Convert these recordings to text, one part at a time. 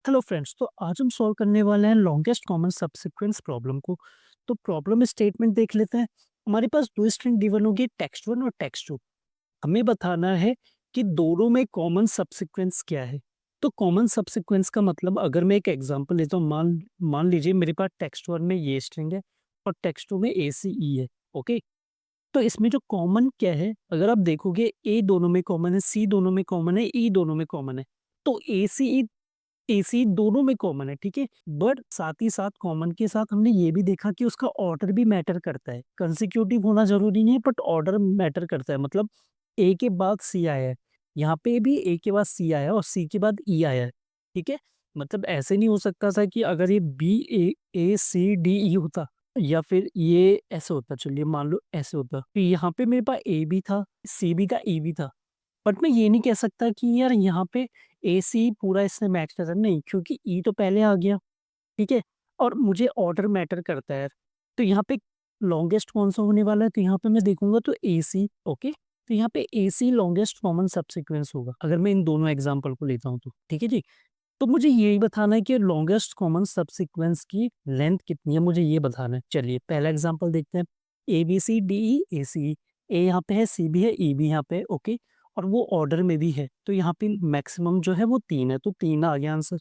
Hello friends, तो आज हम सॉल्व करने वाले हैं लॉन्गेस्ट कॉमन सबसीक्वेंस प्रॉब्लम को। तो प्रॉब्लम स्टेटमेंट देख लेते हैं। हमारे पास दो स्ट्रिंग गिवन होगी, टेक्स्ट वन और टेक्स्ट टू। हमें बताना है कि दोनों में कॉमन सबसीक्वेंस क्या है। तो कॉमन सबसीक्वेंस का मतलब, अगर मैं एक एग्जांपल लेता हूँ, मान मान लीजिए मेरे पास टेक्स्ट वन में ये स्ट्रिंग है और टेक्स्ट टू में ए सी ई है। ओके, तो इसमें जो कॉमन क्या है, अगर आप देखोगे, ए दोनों में कॉमन है, सी दोनों में कॉमन है, ई दोनों में कॉमन है। तो ए सी ई एसी दोनों में कॉमन है, ठीक है। बट साथ ही साथ कॉमन के साथ हमने ये भी देखा कि उसका ऑर्डर भी मैटर करता है। कंसेक्यूटिव होना जरूरी नहीं है, बट ऑर्डर मैटर करता है। मतलब ए के बाद सी आया है, यहाँ पे भी ए के बाद सी आया है और सी के बाद ई आया है, ठीक है। मतलब ऐसे नहीं हो सकता था कि अगर ये बी ए सी डी ई होता या फिर ये ऐसे होता, चलिए मान लो ऐसे होता, तो यहाँ पे मेरे पास ए भी था, सी भी था, ई भी था। बट मैं ये नहीं कह सकता कि यार यहाँ पे एसी पूरा इससे मैच कर रहा है, नहीं, क्योंकि ई तो पहले आ गया, ठीक है। और मुझे ऑर्डर मैटर करता है। तो यहाँ पे लॉन्गेस्ट कौन सा होने वाला है, तो यहाँ पे मैं देखूंगा तो एसी। ओके, तो यहाँ पे एसी लॉन्गेस्ट कॉमन सबसीक्वेंस होगा, अगर मैं इन दोनों एग्जांपल को लेता हूँ तो, ठीक है जी। तो मुझे यही बताना है कि लॉन्गेस्ट कॉमन सबसीक्वेंस की लेंथ कितनी है, मुझे ये बताना है। चलिए पहला एग्जांपल देखते हैं। ए बी सी डी ई ए सी, ए यहाँ पे है, सी भी है, ई भी यहाँ पे है, ओके। और वो ऑर्डर में भी है, तो यहाँ पे मैक्सिमम जो है वो 3 है, तो 3 आ गया आंसर।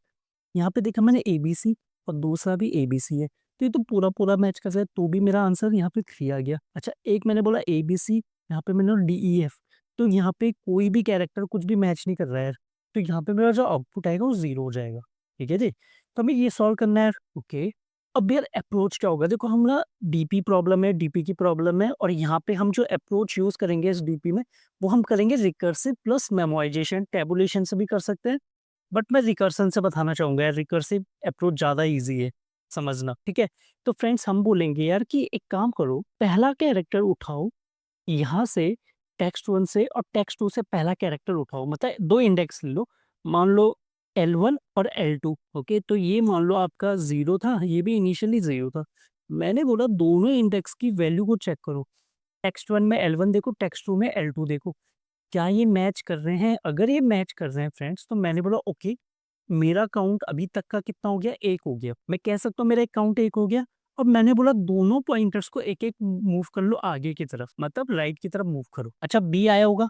यहाँ पे देखा मैंने ए बी सी और दूसरा भी ए बी सी है, तो ये तो पूरा पूरा मैच कर रहा है, तो भी मेरा आंसर यहाँ पे 3 आ गया। अच्छा, एक मैंने बोला ए बी सी, यहाँ पे मैंने डी ई एफ, तो यहाँ पे कोई भी कैरेक्टर कुछ भी मैच नहीं कर रहा है, तो यहाँ पे मेरा जो आउटपुट आएगा वो 0 हो जाएगा, ठीक है जी। तो हमें ये सॉल्व करना है। ओके, अब यार अप्रोच क्या होगा, देखो हम ना डीपी प्रॉब्लम है, डीपी की प्रॉब्लम है, और यहाँ पे हम जो अप्रोच यूज करेंगे इस डीपी में, वो हम करेंगे रिकर्सिव प्लस मेमोराइजेशन। टेबुलेशन से भी कर सकते हैं, बट मैं रिकर्सन से बताना चाहूंगा यार, रिकर्सिव अप्रोच ज्यादा इजी है समझना, ठीक है। तो फ्रेंड्स, हम बोलेंगे यार कि एक काम करो, पहला कैरेक्टर उठाओ यहाँ से, टेक्स्ट वन से, और टेक्स्ट टू से पहला कैरेक्टर उठाओ, मतलब दो इंडेक्स ले लो। मान लो L1 और L2। ओके, तो ये मान लो आपका 0 था, ये भी इनिशियली 0 था। मैंने बोला दोनों इंडेक्स की वैल्यू को चेक करो। टेक्स्ट वन में L1 देखो, टेक्स्ट टू में L2 देखो, क्या ये मैच कर रहे हैं। अगर ये मैच कर रहे हैं फ्रेंड्स, तो मैंने बोला ओके, मेरा काउंट अभी तक का कितना हो गया, 1 हो गया। मैं कह सकता हूँ मेरा एक काउंट 1 हो गया। और मैंने बोला दोनों पॉइंटर्स को एक एक मूव कर लो आगे की तरफ, मतलब राइट की तरफ मूव करो। अच्छा, बी आया होगा,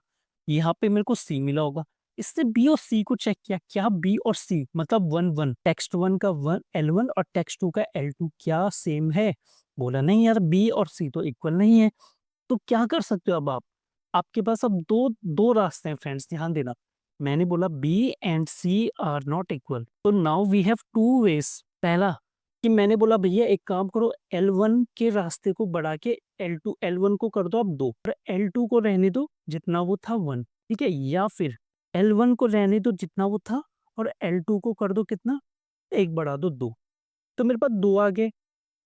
यहाँ पे मेरे को सी मिला होगा। इससे बी और सी को चेक किया, क्या बी और सी मतलब 1 1, टेक्स्ट वन का 1 L1 और टेक्स्ट टू का L2 क्या सेम है। बोला नहीं यार, बी और सी तो इक्वल नहीं है। तो क्या कर सकते हो अब आप, आपके पास अब दो दो रास्ते हैं फ्रेंड्स, ध्यान देना। मैंने बोला B and C are not equal, तो now we have to wedge. पहला कि मैंने बोला भैया एक काम करो, L1 के रास्ते को बढ़ा के L2, L1 को कर दो आप 2 और L2 को रहने दो जितना वो था 1, ठीक है। या फिर L1 को रहने दो जितना वो था और L2 को कर दो कितना, एक बढ़ा दो 2। तो मेरे पास 2 आ गए।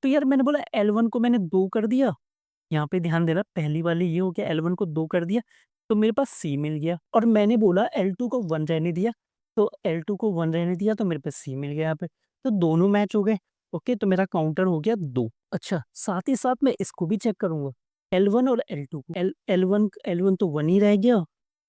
तो यार मैंने बोला L1 को मैंने 2 कर दिया, यहाँ पे ध्यान देना, पहली वाली ये हो गया, L1 को 2 कर दिया, तो मेरे पास C मिल गया। और मैंने बोला L2 को 1 रहने दिया, तो L2 को 1 रहने दिया, तो मेरे पास C मिल गया यहाँ पे। तो दोनों मैच हो गए। ओके, तो मेरा काउंटर हो गया 2। अच्छा, साथ ही साथ मैं इसको भी चेक करूंगा, L1 और L2 को। L1 तो 1 ही रह गया,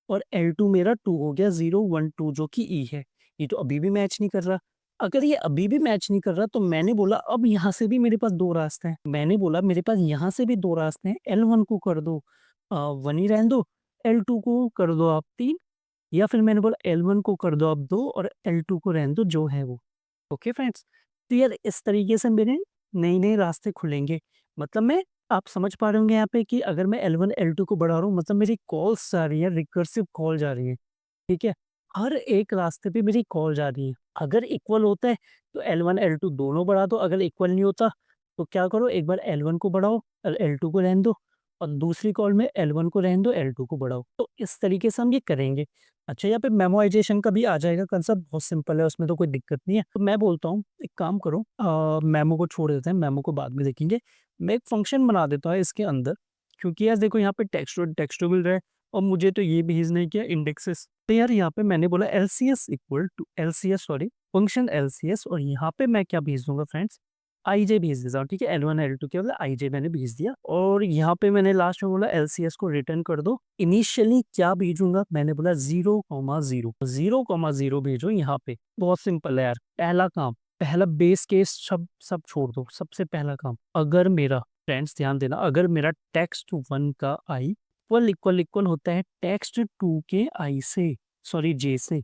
और L2 मेरा 2 हो गया, 0 1 2, जो कि E है। ये तो अभी भी मैच नहीं कर रहा। अगर ये अभी भी मैच नहीं कर रहा, तो मैंने बोला अब यहाँ से भी मेरे पास 2 रास्ते हैं। मैंने बोला मेरे पास यहाँ से भी 2 रास्ते हैं, L1 को कर दो 1 ही रहने दो, L2 को कर दो आप 3, या फिर मैंने बोला L1 को कर दो आप 2 और L2 को रहने दो जो है वो। ओके फ्रेंड्स, तो यार इस तरीके से मेरे नए नए रास्ते खुलेंगे। मतलब मैं, आप समझ पा रहे होंगे यहाँ पे कि अगर मैं L1 L2 को बढ़ा रहा हूँ, मतलब मेरी कॉल्स जा रही है, रिकर्सिव कॉल जा रही है, ठीक है। हर एक रास्ते पे मेरी कॉल जा रही है। अगर इक्वल होता है तो L1 L2 दोनों बढ़ा दो, अगर इक्वल नहीं होता तो क्या करो, एक बार L1 को बढ़ाओ और L2 को रहने दो, और दूसरी कॉल में L1 को रहने दो, L2 को बढ़ाओ। तो इस तरीके से हम ये करेंगे। अच्छा, यहाँ पे मेमोराइजेशन का भी आ जाएगा कंसेप्ट, बहुत सिंपल है, उसमें तो कोई दिक्कत नहीं है। तो मैं बोलता हूँ एक काम करो, मेमो को छोड़ देते हैं, मेमो को बाद में देखेंगे। मैं एक फंक्शन बना देता हूँ इसके अंदर, क्योंकि यार देखो यहाँ पे टेक्स्ट मिल रहा है, और मुझे तो ये भेजना है क्या, इंडेक्सेस। तो यार यहाँ पे मैंने बोला LCS equal to LCS, sorry, function LCS, और यहाँ पे मैं क्या भेज दूंगा फ्रेंड्स, आई जे भेज देता हूँ, ठीक है, L1 L2 के बदले आई जे मैंने भेज दिया और यहाँ पे मैंने लास्ट में बोला LCS को रिटर्न कर दो। इनिशियली क्या भेजूंगा, मैंने बोला 0,0 0,0 भेजो यहाँ पे। बहुत सिंपल है यार, पहला काम, पहला बेस केस सब सब छोड़ दो। सबसे पहला काम, अगर मेरा, फ्रेंड्स ध्यान देना, अगर मेरा टेक्स्ट 1 का आई इक्वल इक्वल होता है टेक्स्ट 2 के आई से, सॉरी जे से,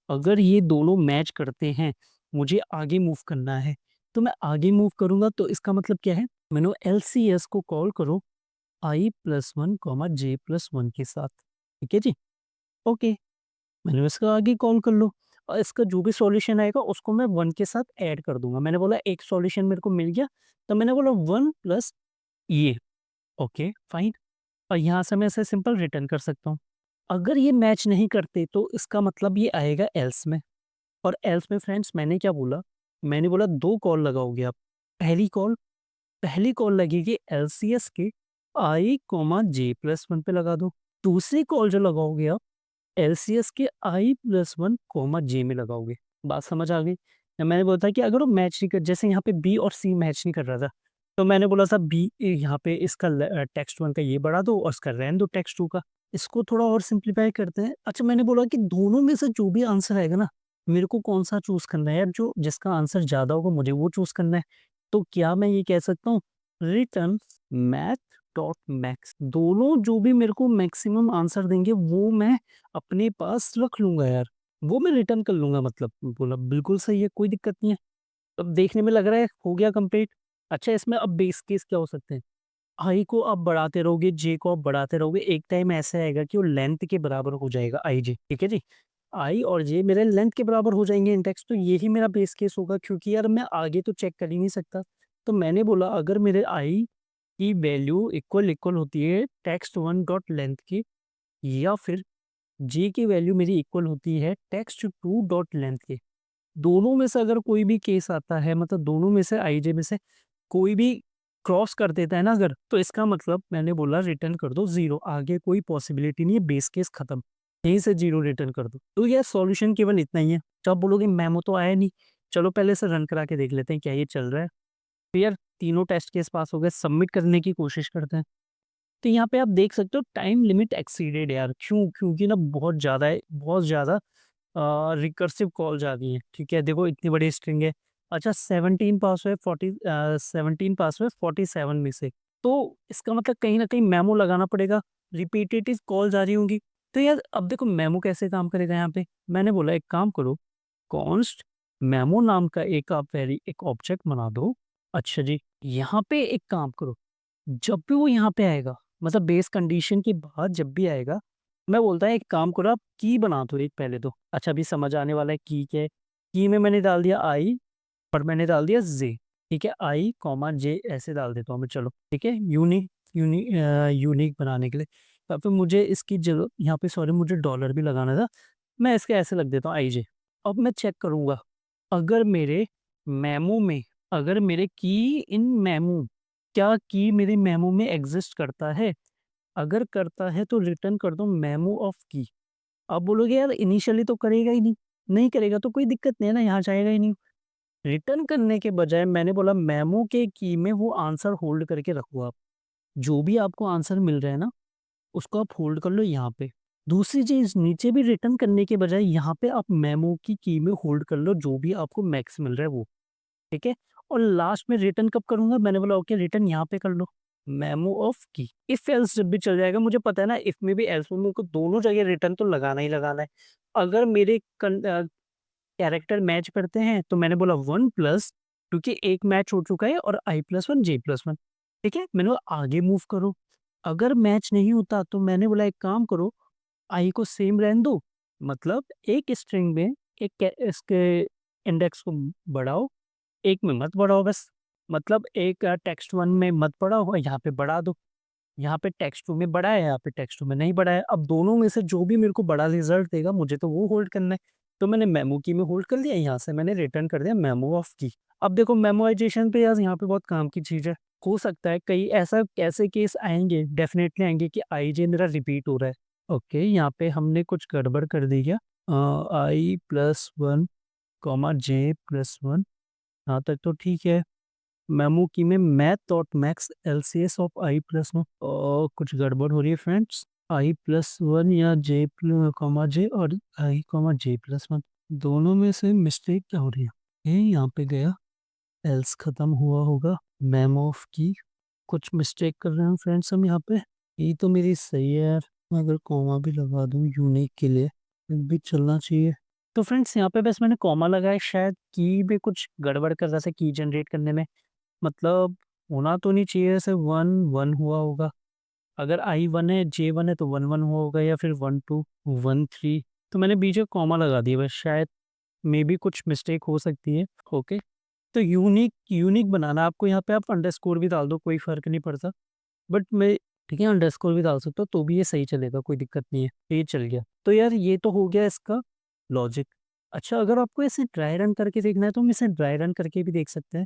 अगर ये दोनों मैच करते हैं, मुझे आगे मूव करना है, तो मैं आगे मूव करूंगा। तो इसका मतलब क्या है, मैंने LCS को कॉल करो i+1 j+1 के साथ, ठीक है जी। ओके, मैंने इसका आगे कॉल कर लो और इसका जो भी सॉल्यूशन आएगा उसको मैं 1 के साथ ऐड कर दूंगा। मैंने बोला एक सॉल्यूशन मेरे को मिल गया, तो मैंने बोला 1 प्लस ये, ओके फाइन। और यहाँ से मैं इसे सिंपल रिटर्न कर सकता हूँ। अगर ये मैच नहीं करते तो इसका मतलब ये आएगा एल्स में। और एल्स में फ्रेंड्स मैंने क्या बोला, मैंने बोला 2 कॉल लगाओगे आप। पहली कॉल लगेगी LCS के i, j+1 पे लगा दो। दूसरी कॉल जो लगाओगे आप LCS के i+1, j में लगाओगे। बात समझ आ गई? मैंने बोला था कि अगर वो मैच नहीं कर, जैसे यहाँ पे बी और सी मैच नहीं कर रहा था, तो मैंने बोला था बी यहाँ पे इसका टेक्स्ट 1 का ये बढ़ा दो और इसका रहने दो टेक्स्ट 2 का। इसको थोड़ा और सिंप्लीफाई करते हैं। अच्छा, मैंने बोला कि दोनों में से जो भी आंसर आएगा ना, मेरे को कौन सा चूज करना है यार, जो जिसका आंसर ज्यादा होगा मुझे वो चूज करना है। तो क्या मैं ये कह सकता हूँ, रिटर्न मैथ डॉट मैक्स, दोनों जो भी मेरे को मैक्सिमम आंसर देंगे वो मैं अपने पास रख लूंगा यार, वो मैं रिटर्न कर लूंगा। मतलब बोला बिल्कुल सही है, कोई दिक्कत नहीं है। अब देखने में लग रहा है हो गया कंप्लीट। अच्छा, इसमें अब बेस केस क्या हो सकते हैं, आई को आप बढ़ाते रहोगे, जे को आप बढ़ाते रहोगे, एक टाइम ऐसा आएगा कि वो लेंथ के बराबर हो जाएगा आई जे, ठीक है जी। आई और जे मेरे लेंथ के बराबर हो जाएंगे इंडेक्स, तो यही मेरा बेस केस होगा, क्योंकि यार मैं आगे तो चेक कर ही नहीं सकता। तो मैंने बोला अगर मेरे आई की वैल्यू इक्वल इक्वल होती है टेक्स्ट 1 डॉट लेंथ की, या फिर जे की वैल्यू मेरी इक्वल होती है टेक्स्ट 2 डॉट लेंथ के, दोनों में से अगर कोई भी केस आता है, मतलब दोनों में से आई जे में से कोई भी क्रॉस कर देता है ना अगर, तो इसका मतलब मैंने बोला रिटर्न कर दो 0, आगे कोई पॉसिबिलिटी नहीं है, बेस केस खत्म, यहीं से 0 रिटर्न कर दो। तो यह सॉल्यूशन केवल इतना ही है। तो आप बोलोगे मेमो तो आया नहीं, चलो पहले से रन करा के देख लेते हैं क्या ये चल रहा है। तो यार तीनों टेस्ट केस पास हो गए, सबमिट करने की कोशिश करते हैं। तो यहाँ पे आप देख सकते हो टाइम लिमिट एक्सीडेड यार, क्यों, क्योंकि ना बहुत ज़्यादा है, बहुत ज़्यादा रिकर्सिव कॉल जा रही है, ठीक है। देखो इतनी बड़ी स्ट्रिंग है। अच्छा, 17 पास हुए 47 में से, तो इसका मतलब कहीं ना कहीं मेमो लगाना पड़ेगा, रिपीटेटिव कॉल जा रही होंगी। तो यार अब देखो मेमो कैसे काम करेगा यहाँ पे, मैंने बोला एक काम करो, कॉन्स्ट मेमो नाम का एक आप वेरी एक ऑब्जेक्ट बना दो। अच्छा जी, यहाँ पे एक काम करो, जब भी वो यहाँ पे आएगा, मतलब बेस कंडीशन के बाद जब भी आएगा, मैं बोलता है एक काम करो आप की बना दो एक पहले तो। अच्छा, अभी समझ आने वाला है की क्या है। की में मैंने डाल दिया आई और मैंने डाल दिया जे, ठीक है, i, j ऐसे डाल देता हूँ मैं, चलो ठीक है, यूनिक बनाने के लिए। अब तो मुझे इसकी जरूरत यहाँ पे, सॉरी मुझे डॉलर भी लगाना था, मैं इसके ऐसे लग देता हूँ आई जे। अब मैं चेक करूंगा अगर मेरे मेमो में, अगर मेरे की इन मेमो, क्या की मेरे मेमो में एग्जिस्ट करता है, अगर करता है तो रिटर्न कर दो मेमो ऑफ की। अब बोलोगे यार इनिशियली तो करेगा ही नहीं, नहीं करेगा तो कोई दिक्कत नहीं है ना, यहाँ जाएगा ही नहीं। रिटर्न करने के बजाय मैंने बोला मेमो के की में वो आंसर होल्ड करके रखो आप, जो भी आपको आंसर मिल रहा है ना उसको आप होल्ड कर लो यहाँ पे। दूसरी चीज, नीचे भी रिटर्न करने के बजाय यहाँ पे आप मेमो की में होल्ड कर लो जो भी आपको मैक्स मिल रहा है वो, ठीक है। और लास्ट में रिटर्न कब करूंगा, मैंने बोला ओके रिटर्न यहाँ पे कर लो मेमो ऑफ की। इफ एल्स जब भी चल जाएगा, मुझे पता है ना इफ में भी एल्स में, मेरे को दोनों जगह रिटर्न तो लगाना ही लगाना है। अगर मेरे कैरेक्टर मैच करते हैं तो मैंने बोला 1 प्लस, क्योंकि एक मैच हो चुका है, और i+1 j+1, ठीक है, मैंने बोला आगे मूव करो। अगर मैच नहीं होता तो मैंने बोला एक काम करो, आई को सेम रहने दो, मतलब एक स्ट्रिंग में इसके इंडेक्स को बढ़ाओ, एक में मत बढ़ाओ बस। मतलब एक टेक्स्ट 1 में मत बढ़ाओ और यहाँ पे बढ़ा दो, यहाँ पे टेक्स्ट 2 में बड़ा है, यहाँ पे टेक्स्ट 2 में नहीं बड़ा है। अब दोनों में से जो भी मेरे को बड़ा रिजल्ट देगा मुझे तो वो होल्ड करना है। तो मैंने मेमो की में होल्ड कर लिया, यहाँ से मैंने रिटर्न कर दिया मेमो ऑफ की। अब देखो मेमोराइजेशन पे यार यहाँ पे बहुत काम की चीज़ है। हो सकता है कई ऐसा कैसे केस आएंगे, डेफिनेटली आएंगे कि आई जे मेरा रिपीट हो रहा है। ओके, यहाँ पे हमने कुछ गड़बड़ कर दी क्या, i+1, j+1, यहाँ तक तो ठीक है। मेमो की में math dot max LCS of I plus one, और कुछ गड़बड़ हो रही है फ्रेंड्स। आई प्लस वन या जे कॉमा जे और आई कॉमा जे प्लस वन, दोनों में से मिस्टेक क्या हो रही है? ये यहाँ पे गया, एल्स खत्म हुआ होगा, मेमो ऑफ की कुछ मिस्टेक कर रहे हैं फ्रेंड्स हम यहाँ पे। ये तो मेरी सही है यार, मैं अगर कॉमा भी लगा दूँ यूनिक के लिए फिर भी चलना चाहिए। तो फ्रेंड्स यहाँ पे बस मैंने कॉमा लगाया, शायद की में कुछ गड़बड़ कर रहा था की जनरेट करने में, मतलब होना तो नहीं चाहिए, ऐसे वन वन हुआ होगा। अगर आई वन है जे वन है तो वन वन हुआ होगा, या फिर वन टू वन थ्री। तो मैंने बीच में कॉमा लगा दिया बस, शायद मे बी कुछ मिस्टेक हो सकती है। ओके, तो यूनिक यूनिक बनाना आपको, यहाँ पे आप अंडरस्कोर भी डाल दो, कोई फर्क नहीं पड़ता। बट मैं, ठीक है, अंडरस्कोर भी डाल सकता हूँ तो भी ये सही चलेगा, कोई दिक्कत नहीं है, ये चल गया। तो यार ये तो हो गया इसका लॉजिक। अच्छा, अगर आपको ऐसे ड्राई रन करके देखना है तो हम इसे ड्राई रन करके भी देख सकते हैं।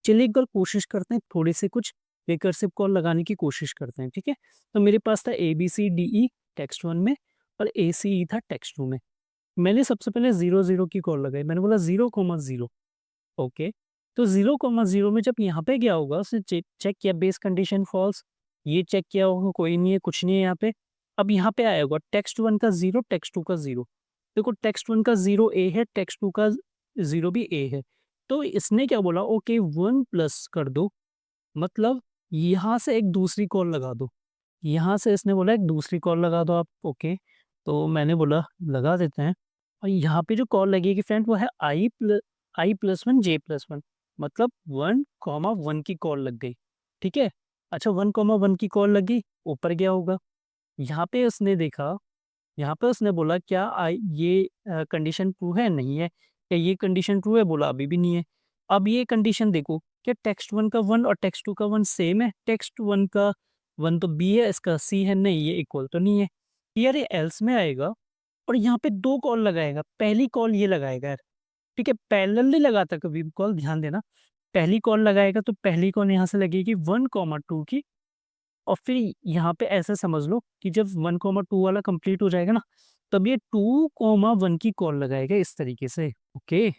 चलिए एक बार कोशिश करते हैं, थोड़े से कुछ रिकर्सिव कॉल लगाने की कोशिश करते हैं, ठीक है। तो मेरे पास था A B C D E text one में, और ए सी ई था टेक्स्ट टू में। मैंने सबसे पहले 0 0 की कॉल लगाई, मैंने बोला 0 0। ओके, तो 0 0 में जब यहाँ पे गया होगा, उसने चेक किया बेस कंडीशन फॉल्स, ये चेक किया होगा कोई नहीं है, कुछ नहीं है यहाँ पे। अब यहाँ पे आया होगा टेक्स्ट वन का 0, टेक्स्ट टू का 0। देखो टेक्स्ट वन का 0 ए है, टेक्स्ट टू का 0 भी ए है। तो इसने क्या बोला, ओके वन प्लस कर दो, मतलब यहाँ से एक दूसरी कॉल लगा दो। यहाँ से इसने बोला एक दूसरी कॉल लगा दो आप। ओके, तो मैंने बोला लगा देते हैं। और यहाँ पे जो कॉल लगेगी फ्रेंड वो है आई प्लस वन जे प्लस वन, मतलब 1 कॉमा 1 की कॉल लग गई, ठीक है। अच्छा 1 कॉमा 1 की कॉल लगी, ऊपर गया होगा। यहाँ पे उसने देखा, यहाँ पे उसने बोला क्या आई ये कंडीशन ट्रू है, नहीं है। क्या ये कंडीशन ट्रू है, बोला अभी भी नहीं है। अब ये कंडीशन देखो, क्या टेक्स्ट वन का 1 और टेक्स्ट टू का 1 सेम है? टेक्स्ट वन का 1 तो बी है, इसका सी है, नहीं ये इक्वल तो नहीं है। यार ये एल्स में आएगा, और यहाँ पे 2 कॉल लगाएगा, पहली कॉल ये लगाएगा यार, ठीक है। पैरेलल नहीं लगाता कभी भी कॉल, ध्यान देना। पहली कॉल लगाएगा तो पहली कॉल यहाँ से लगेगी 1 कॉमा 2 की, और फिर यहाँ पे ऐसा समझ लो कि जब 1 कॉमा 2 वाला कंप्लीट हो जाएगा ना, तब ये 2 कॉमा 1 की कॉल लगाएगा इस तरीके से। ओके,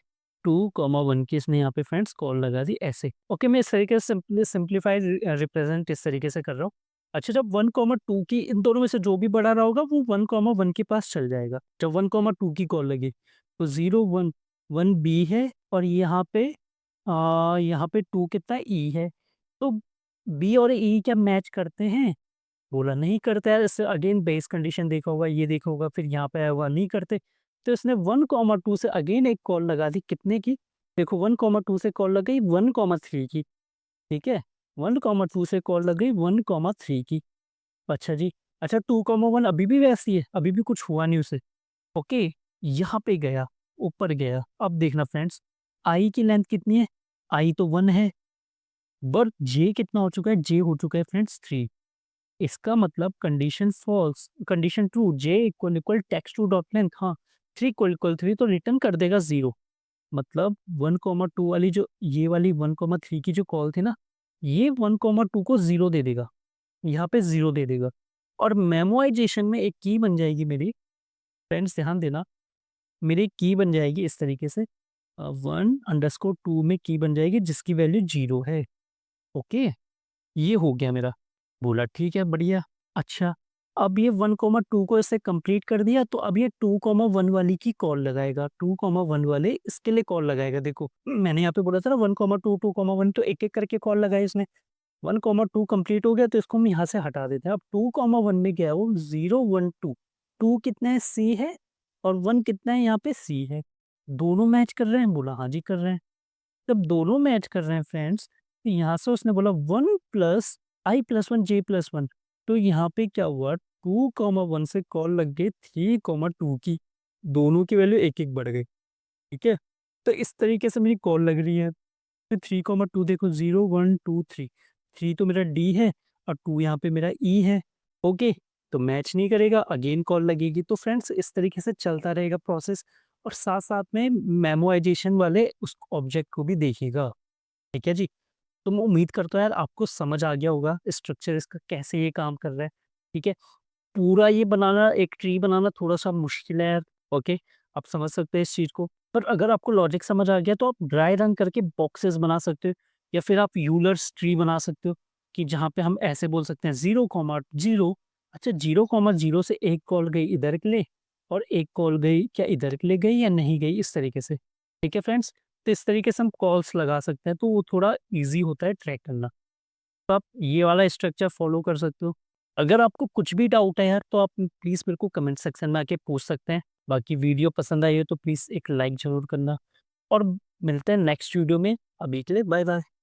2 कॉमा 1 की इसने यहाँ पे फ्रेंड्स कॉल लगा दी ऐसे। ओके, मैं इस तरीके से सिंप्लीफाइड रिप्रेजेंट इस तरीके से कर रहा हूँ। अच्छा, जब 1 कॉमा 2 की इन दोनों में से जो भी बड़ा रहा होगा वो 1 कॉमा 1 के पास चल जाएगा। जब 1 कॉमा 2 की कॉल लगी तो 0 1 1 बी है, और यहाँ पे 2 कितना ई है। तो बी और ई क्या मैच करते हैं? बोला नहीं करता है। इससे अगेन बेस कंडीशन देखा होगा, ये देखा होगा, फिर यहाँ पे आया हुआ नहीं करते। तो इसने 1 कॉमा 2 से अगेन एक कॉल लगा दी, कितने की? देखो 1 कॉमा 2 से कॉल लग गई 1 कॉमा 3 की, ठीक है। 1 कॉमा 2 से कॉल लग गई 1 कॉमा 3 की। अच्छा जी, अच्छा 2 कॉमा 1 अभी भी वैसी है, अभी भी कुछ हुआ नहीं उसे। ओके, यहाँ पे गया, ऊपर गया। अब देखना फ्रेंड्स, आई की लेंथ कितनी है? आई तो 1 है, बट जे कितना हो चुका है? जे हो चुका है फ्रेंड्स 3। इसका मतलब condition false, condition true, J equal equal text two dot length, हाँ 3 इक्वल इक्वल 3, तो रिटर्न कर देगा 0। मतलब 1 कॉमा 2 वाली जो ये वाली 1 कॉमा 3 की जो कॉल थी ना, ये 1 कॉमा 2 को 0 दे देगा, यहाँ पे 0 दे देगा। और मेमोराइजेशन में एक की बन जाएगी मेरी, फ्रेंड्स ध्यान देना, मेरी की बन जाएगी इस तरीके से, 1 अंडरस्कोर 2 में की बन जाएगी जिसकी वैल्यू 0 है। ओके, ये हो गया मेरा। बोला ठीक है, बढ़िया। अच्छा, अब ये 1 कॉमा 2 को ऐसे कंप्लीट कर दिया, तो अब ये 2 कॉमा 1 वाली की कॉल लगाएगा, 2 कॉमा 1 वाले इसके लिए कॉल लगाएगा। देखो मैंने यहाँ पे बोला था ना 1 कॉमा 2 2 कॉमा 1, तो एक एक करके कॉल लगाई इसने। 1 कॉमा 2 कंप्लीट हो गया तो इसको हम यहाँ से हटा देते हैं। अब 2 कॉमा 1 में गया वो 0 1 2, 2 कितना है? सी है, और 1 कितना है? यहाँ पे सी है। दोनों मैच कर रहे हैं? बोला हाँ जी कर रहे हैं। जब दोनों मैच कर रहे हैं फ्रेंड्स, तो यहाँ से उसने बोला 1 प्लस आई प्लस 1 जे प्लस 1, तो यहाँ पे क्या हुआ, 2 कॉमा 1 से कॉल लग गई 3 कॉमा 2 की, दोनों की वैल्यू एक एक बढ़ गई, ठीक है। तो इस तरीके से मेरी कॉल लग रही है। फिर 3 कॉमा 2 देखो, 0 1 2 3, 3 तो मेरा डी है, और 2 यहाँ पे मेरा ई है। ओके, तो मैच नहीं करेगा, अगेन कॉल लगेगी। तो फ्रेंड्स इस तरीके से चलता रहेगा प्रोसेस, और साथ साथ में मेमोराइजेशन वाले उस ऑब्जेक्ट को भी देखिएगा, ठीक है जी। तो मैं उम्मीद करता हूँ यार आपको समझ आ गया होगा स्ट्रक्चर इसका, कैसे ये काम कर रहा है, ठीक है। पूरा ये बनाना, एक ट्री बनाना थोड़ा सा मुश्किल है यार। ओके, आप समझ सकते हैं इस चीज़ को, पर अगर आपको लॉजिक समझ आ गया तो आप ड्राई रन करके बॉक्सेस बना सकते हो, या फिर आप यूलर्स ट्री बना सकते हो कि जहाँ पे हम ऐसे बोल सकते हैं 0, 0। अच्छा 0, 0 से एक कॉल गई इधर के लिए और एक कॉल गई क्या इधर के लिए गई या नहीं गई, इस तरीके से। ठीक है फ्रेंड्स? तो इस तरीके से हम कॉल्स लगा सकते हैं, तो वो थोड़ा ईज़ी होता है ट्रैक करना। तो आप ये वाला स्ट्रक्चर फ़ॉलो कर सकते हो। अगर आपको कुछ भी डाउट है यार, तो आप प्लीज़ मेरे को कमेंट सेक्शन में आके पूछ सकते हैं। बाकी वीडियो पसंद आई हो तो प्लीज़ एक लाइक ज़रूर करना और मिलते हैं नेक्स्ट वीडियो में। अभी के लिए बाय बाय।